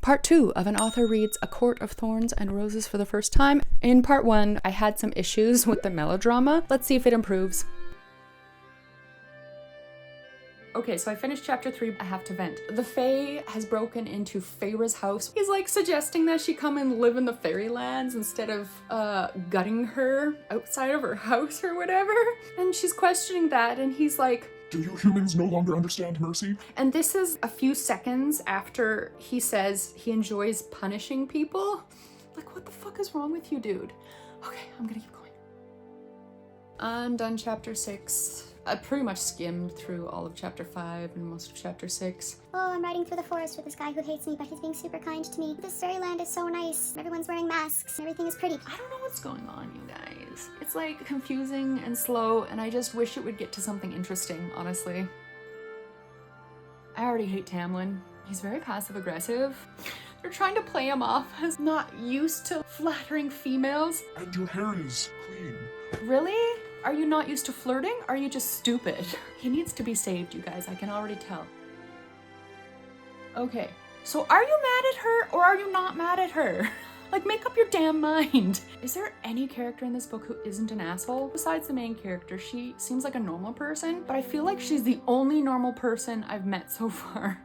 Part 2 of an author reads A Court of Thorns and Roses for the first time. In part 1, I had some issues with the melodrama. Let's see if it improves. Okay, so I finished chapter 3. I have to vent. The Fae has broken into Feyre's house. He's like suggesting that she come and live in the fairylands instead of gutting her outside of her house or whatever. And she's questioning that, and he's like, do you humans no longer understand mercy? and this is a few seconds after he says he enjoys punishing people. Like, what the fuck is wrong with you, dude? Okay, I'm gonna keep going. I'm done chapter 6. I pretty much skimmed through all of chapter 5 and most of chapter 6. Oh, I'm riding through the forest with this guy who hates me, but he's being super kind to me. This fairyland is so nice. Everyone's wearing masks. Everything is pretty. I don't know what's going on, you guys. It's like confusing and slow, and I just wish it would get to something interesting, honestly. I already hate Tamlin. He's very passive-aggressive. They're trying to play him off as not used to flattering females. And your hair is clean. Really? Are you not used to flirting? Or are you just stupid? He needs to be saved, you guys. I can already tell. Okay, so are you mad at her or are you not mad at her? Like, make up your damn mind. Is there any character in this book who isn't an asshole? Besides the main character, she seems like a normal person, but I feel like she's the only normal person I've met so far.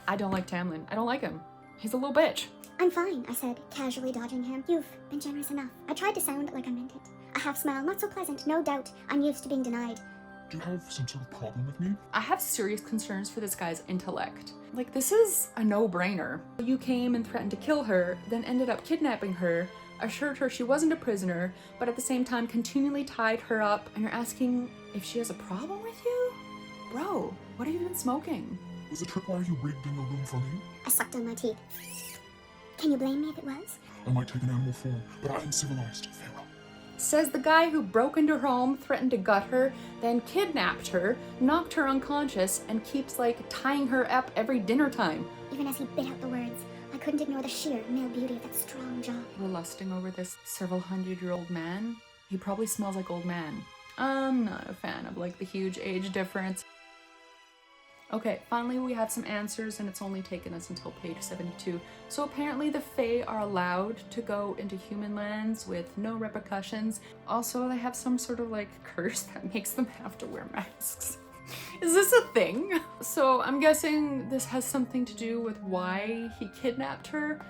I don't like Tamlin. I don't like him. He's a little bitch. I'm fine, I said, casually dodging him. You've been generous enough. I tried to sound like I meant it. A half smile, not so pleasant, no doubt. I'm used to being denied. Do you have some sort of problem with me? I have serious concerns for this guy's intellect. Like, this is a no-brainer. You came and threatened to kill her, then ended up kidnapping her, assured her she wasn't a prisoner, but at the same time continually tied her up, and you're asking if she has a problem with you? Bro, what have you been smoking? Was the tripwire you rigged in your room for me? I sucked on my teeth. Can you blame me if it was? I might take an animal form, but I am civilized, Pharaoh. Says the guy who broke into her home, threatened to gut her, then kidnapped her, knocked her unconscious, and keeps, like, tying her up every dinner time. Even as he bit out the words, I couldn't ignore the sheer male beauty of that strong jaw. We're lusting over this several hundred-year-old man. He probably smells like old man. I'm not a fan of, like, the huge age difference. Okay, finally we have some answers, and it's only taken us until page 72. So apparently the Fae are allowed to go into human lands with no repercussions. Also, they have some sort of like curse that makes them have to wear masks. Is this a thing? So I'm guessing this has something to do with why he kidnapped her.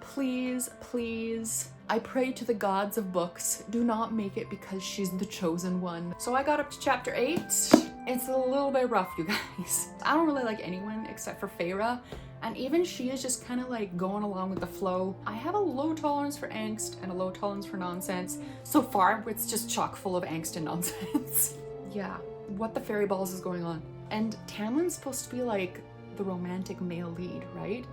Please, please, I pray to the gods of books, do not make it because she's the chosen one. So I got up to chapter 8. It's a little bit rough, you guys. I don't really like anyone except for Feyre, and even she is just kind of like going along with the flow. I have a low tolerance for angst and a low tolerance for nonsense. So far, it's just chock full of angst and nonsense. Yeah, what the fairy balls is going on? And Tamlin's supposed to be like the romantic male lead, right?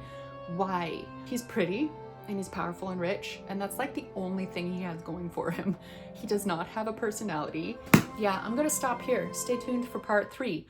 Why? He's pretty, and he's powerful and rich, and that's like the only thing he has going for him. He does not have a personality. Yeah, I'm gonna stop here. Stay tuned for part 3.